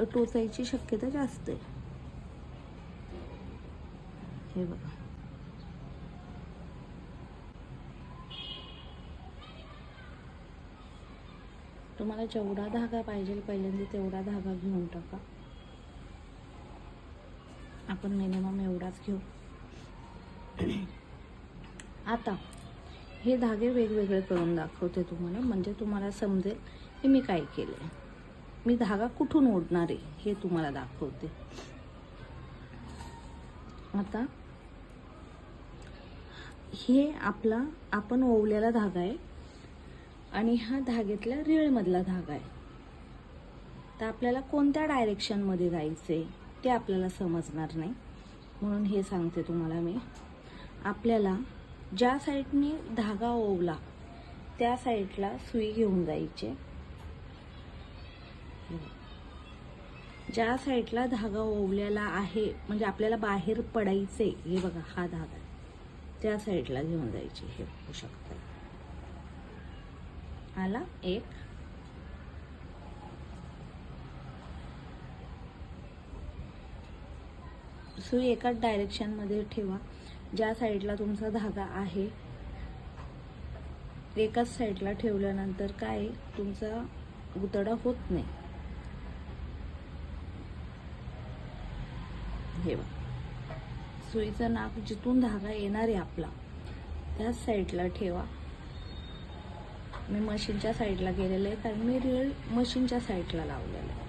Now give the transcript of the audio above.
टोचायची शक्यता जास्त आहे। हे बघा, तुम्हाला जेवढा धागा पाहिजे पहिल्यांदा तेवढा धागा घेऊन टाका। आपण मिनिमम एवढाच घेऊ। आता हे धागे वेगवेगळे करून दाखवते तुम्हाला, म्हणजे तुम्हाला समजेल की मी काय केलंय, मी धागा कुठून ओढणार आहे हे तुम्हाला दाखवते। आता हे आपला आपण ओवलेला धागा आहे आणि हा धाग्यातल्या रीळ मधला धागा आहे। तर आपल्याला कोणत्या डायरेक्शन मध्ये जायचंय ते आपल्याला समजणार नाही, म्हणून हे सांगते तुम्हाला मी। आपल्याला ज्या साईडने धागा ओवला त्या साईडला सुई घेऊन जायची। ज्या साईडला धागा ओवलेला आहे म्हणजे आपल्याला बाहेर पडायचे, हे बघा हा धागा, त्या साईडला घेऊन जायचे। हे बघू शकता, आला एक, सुई एकाच डायरेक्शन मध्ये ठेवा। ज्या साईडला तुमचा धागा आहे एकाच साईडला ठेवल्यानंतर काय तुमचा गुतडा होत नाही। हे बघा, सुईचं नाक जिथून धागा येणार आहे आपला त्याच साईडला ठेवा। मी मशीनच्या साईडला गेलेले आहे कारण मी रीळ मशीनच्या साईडला लावलेलं आहे।